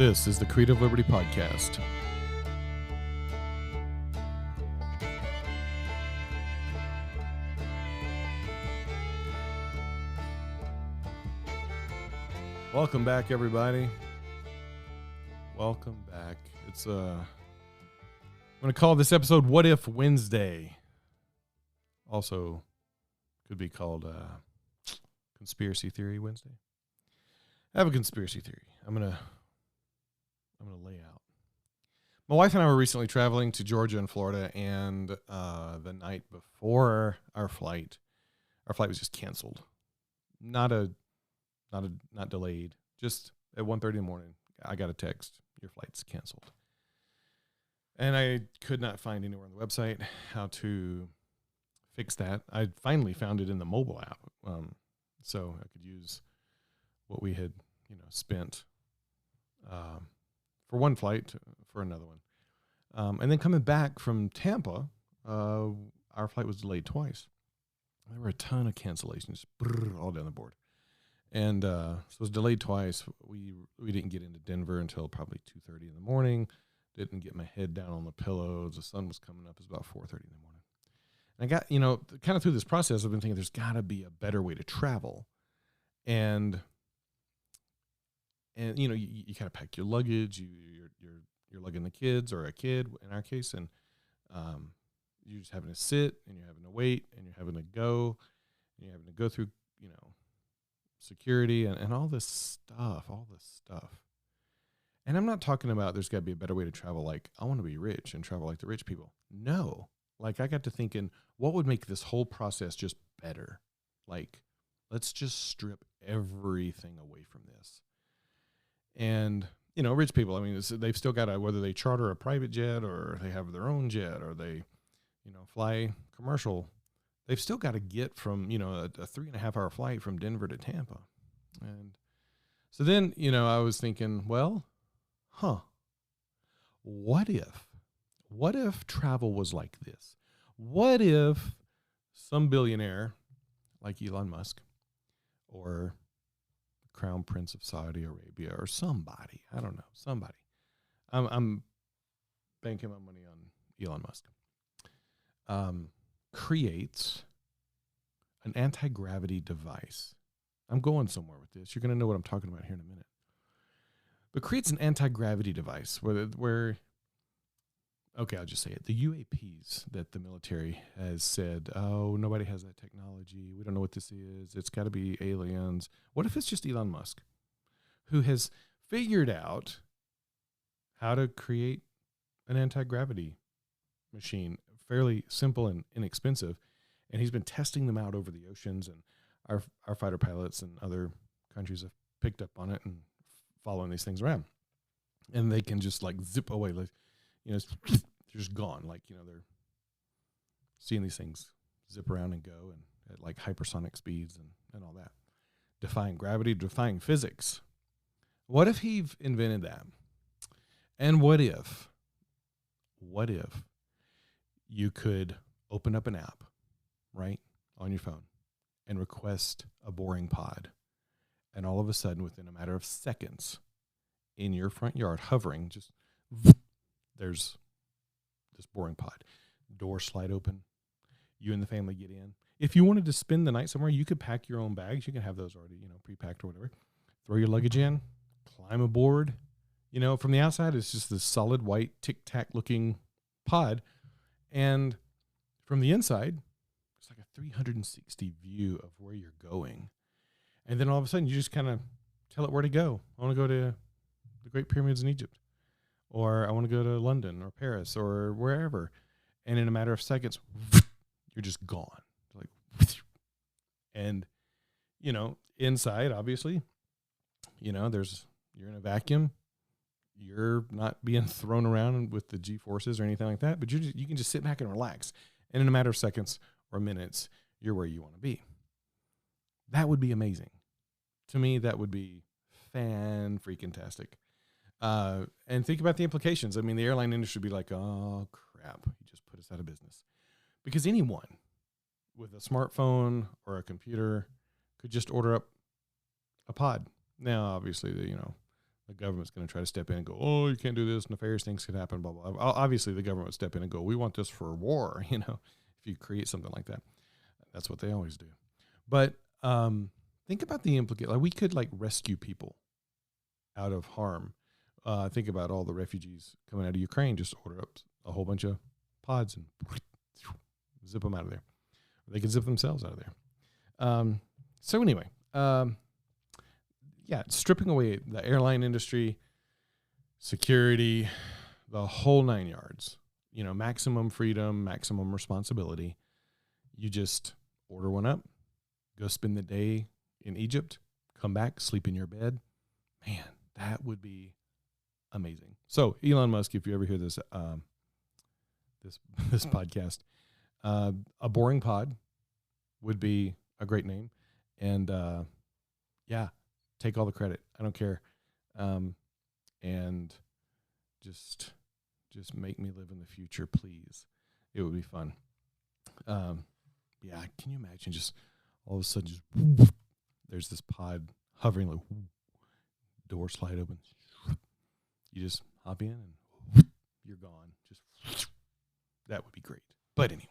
This is the Creative Liberty Podcast. Welcome back, everybody. Welcome back. I'm going to call this episode What If Wednesday. Also could be called Conspiracy Theory Wednesday. I have a conspiracy theory. I'm going to lay out. My wife and I were recently traveling to Georgia and Florida, and the night before our flight was just canceled. Not delayed. Just at 1:30 in the morning, I got a text, your flight's canceled. And I could not find anywhere on the website how to fix that. I finally found it in the mobile app, so I could use what we had, spent for one flight for another one. And then coming back from Tampa, our flight was delayed twice. There were a ton of cancellations, all down the board. And so it was delayed twice. We didn't get into Denver until probably 2:30 in the morning. Didn't get my head down on the pillows. The sun was coming up. It was about 4:30 in the morning. And I got, kind of through this process, I've been thinking there's got to be a better way to travel. And you kind of pack your luggage. You're lugging the kids, or a kid in our case, and you're just having to sit, and you're having to wait, and you're having to go, and you're having to go through, security and all this stuff. And I'm not talking about there's got to be a better way to travel. Like, I want to be rich and travel like the rich people. No, like, I got to thinking, what would make this whole process just better? Like, let's just strip everything away from this. And, rich people, I mean, they've still got to, whether they charter a private jet or they have their own jet or they, fly commercial, they've still got to get from, a 3.5 hour flight from Denver to Tampa. And so then, I was thinking, well, what if travel was like this? What if some billionaire like Elon Musk or Crown Prince of Saudi Arabia or somebody, I don't know, somebody. I'm banking my money on Elon Musk. Creates an anti-gravity device. I'm going somewhere with this. You're going to know what I'm talking about here in a minute. But creates an anti-gravity device where okay, I'll just say it. The UAPs that the military has said, oh, nobody has that technology. We don't know what this is. It's got to be aliens. What if it's just Elon Musk, who has figured out how to create an anti-gravity machine, fairly simple and inexpensive, and he's been testing them out over the oceans, and our fighter pilots and other countries have picked up on it and following these things around, and they can just like zip away, like, they're just gone. Like, they're seeing these things zip around and go, and at like hypersonic speeds and all that, defying gravity, defying physics. What if he invented that? And what if you could open up an app, right, on your phone and request a boring pod, and all of a sudden, within a matter of seconds, in your front yard, hovering, just there's this boring pod. Door slide open. You and the family get in. If you wanted to spend the night somewhere, you could pack your own bags. You can have those already, pre-packed or whatever. Throw your luggage in, climb aboard. From the outside, it's just this solid white tic-tac looking pod. And from the inside, it's like a 360 view of where you're going. And then all of a sudden, you just kind of tell it where to go. I want to go to the Great Pyramids in Egypt. Or I want to go to London or Paris or wherever. And in a matter of seconds, you're just gone. And, inside, obviously, you're in a vacuum. You're not being thrown around with the G-forces or anything like that, but you can just sit back and relax. And in a matter of seconds or minutes, you're where you want to be. That would be amazing. To me, that would be fan-freaking-tastic. And think about the implications. I mean, the airline industry would be like, oh, crap, you just put us out of business. Because anyone with a smartphone or a computer could just order up a pod. Now, obviously, the government's going to try to step in and go, oh, you can't do this. Nefarious things could happen, blah, blah. Obviously, the government would step in and go, we want this for war, if you create something like that. That's what they always do. But think about the implication. Like, we could rescue people out of harm. Think about all the refugees coming out of Ukraine. Just order up a whole bunch of pods and zip them out of there. They can zip themselves out of there. So anyway, stripping away the airline industry, security, the whole 9 yards, maximum freedom, maximum responsibility. You just order one up, go spend the day in Egypt, come back, sleep in your bed. Man, that would be amazing. So Elon Musk, if you ever hear this, this podcast, a boring pod would be a great name. And, take all the credit. I don't care. And just make me live in the future, please. It would be fun. Can you imagine just all of a sudden there's this pod hovering, door slide open. You just hop in and you're gone. That would be great. But anyway,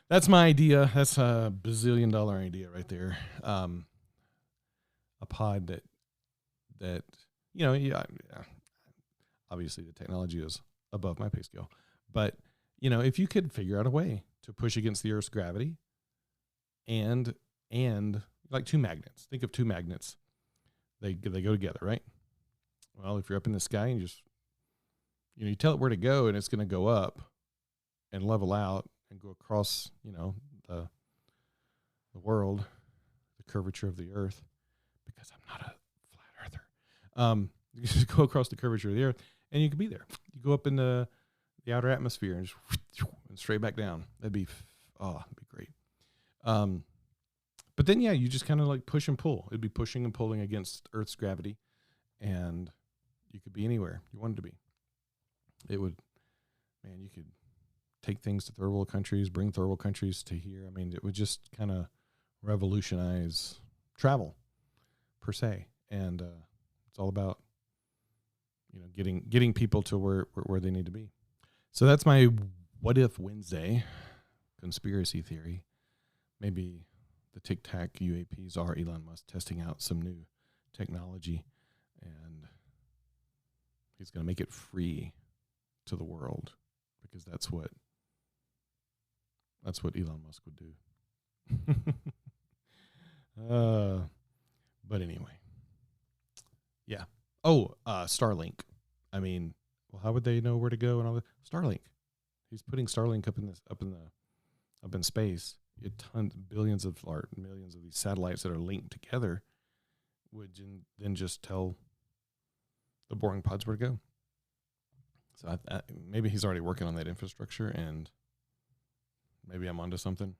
that's my idea. That's a bazillion-dollar idea right there. A pod that obviously the technology is above my pay scale, but if you could figure out a way to push against the Earth's gravity and like two magnets, think of two magnets, they go together, right? Well, if you're up in the sky and you tell it where to go and it's going to go up and level out and go across, the world, the curvature of the Earth, because I'm not a flat earther. You just go across the curvature of the Earth and you could be there. You go up in the outer atmosphere and straight back down. That'd be great. But then, you just kind of push and pull. It'd be pushing and pulling against Earth's gravity, and you could be anywhere you wanted to be. It would, you could take things to third world countries, bring third world countries to here. I mean, it would just kind of revolutionize travel per se. And it's all about, getting people to where they need to be. So that's my What If Wednesday conspiracy theory. Maybe the Tic Tac UAPs are Elon Musk testing out some new technology, and he's going to make it free to the world, because that's what Elon Musk would do. But anyway, yeah. Oh, Starlink. I mean, well, how would they know where to go and all that? Starlink. He's putting Starlink up in space. Billions of or millions of these satellites that are linked together would then just tell the boring pods where to go. So maybe he's already working on that infrastructure, and maybe I'm onto something.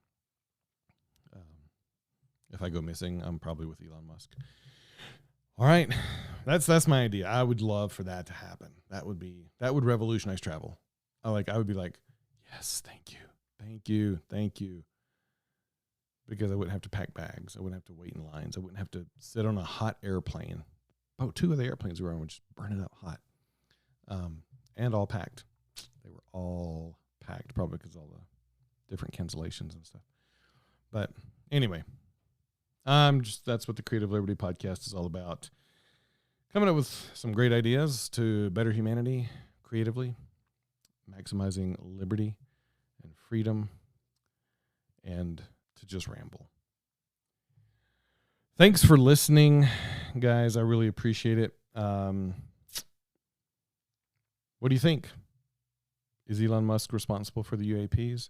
If I go missing, I'm probably with Elon Musk. All right, that's my idea. I would love for that to happen. That would revolutionize travel. I would be like, yes, thank you. Because I wouldn't have to pack bags. I wouldn't have to wait in lines. I wouldn't have to sit on a hot airplane. About 2 of the airplanes we were on would just burn it up hot. And all packed. They were all packed, probably because all the different cancellations and stuff. But anyway, that's what the Creative Liberty Podcast is all about. Coming up with some great ideas to better humanity creatively, maximizing liberty and freedom, and to just ramble. Thanks for listening, guys. I really appreciate it. What do you think? Is Elon Musk responsible for the UAPs?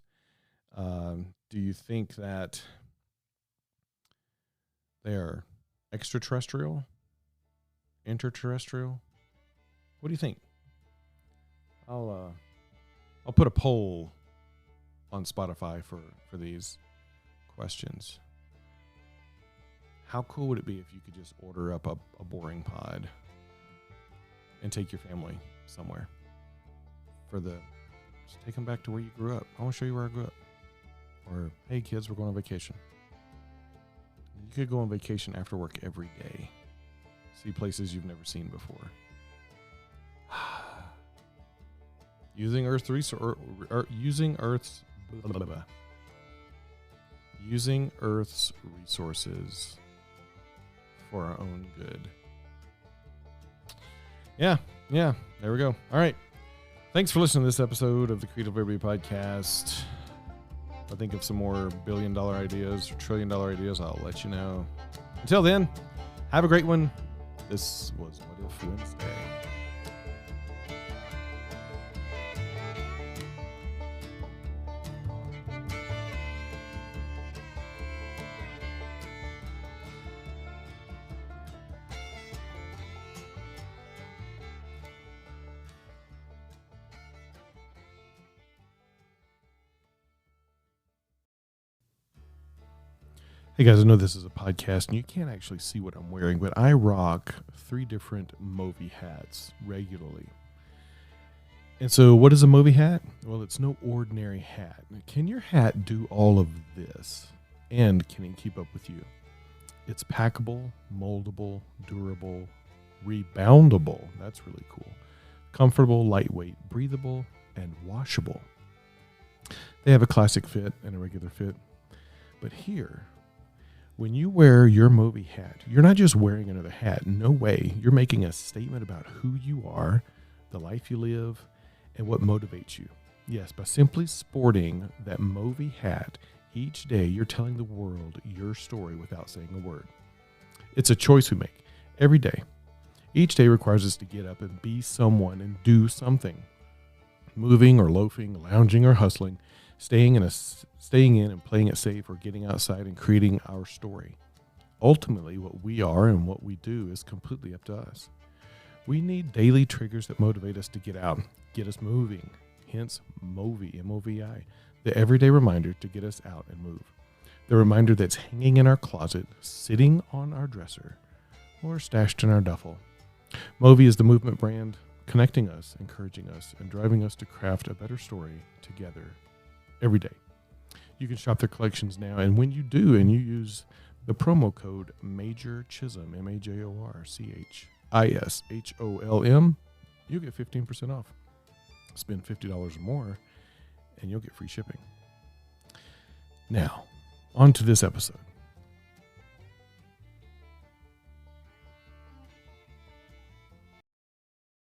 Do you think that they are extraterrestrial? Interterrestrial? What do you think? I'll put a poll on Spotify for these questions. How cool would it be if you could just order up a boring pod and take your family somewhere just take them back to where you grew up. I want to show you where I grew up. Or, hey kids, we're going on vacation. You could go on vacation after work every day. See places you've never seen before. Using Earth's using Earth's resources for our own good. Yeah. There we go. All right. Thanks for listening to this episode of the Creative Liberty Podcast. If I think of some more billion-dollar ideas or trillion-dollar ideas, I'll let you know. Until then, have a great one. This was What If Wednesday. Hey guys, I know this is a podcast and you can't actually see what I'm wearing, but I rock 3 different Movi hats regularly. And so what is a Movi hat? Well, it's no ordinary hat. Can your hat do all of this? And can it keep up with you? It's packable, moldable, durable, reboundable. That's really cool. Comfortable, lightweight, breathable, and washable. They have a classic fit and a regular fit. But here, when you wear your Movi hat, you're not just wearing another hat. No way. You're making a statement about who you are, the life you live, and what motivates you. Yes, by simply sporting that Movi hat each day, you're telling the world your story without saying a word. It's a choice we make every day. Each day requires us to get up and be someone and do something. Moving or loafing, lounging or hustling, staying in and playing it safe, or getting outside and creating our story. Ultimately, what we are and what we do is completely up to us. We need daily triggers that motivate us to get out, get us moving. Hence, Movi, M-O-V-I, the everyday reminder to get us out and move. The reminder that's hanging in our closet, sitting on our dresser, or stashed in our duffel. Movi is the movement brand, connecting us, encouraging us, and driving us to craft a better story together every day. You can shop their collections now, and when you do and you use the promo code Major Chisholm, MAJORCHISHOLM, you'll get 15% off. Spend $50 or more, and you'll get free shipping. Now, on to this episode.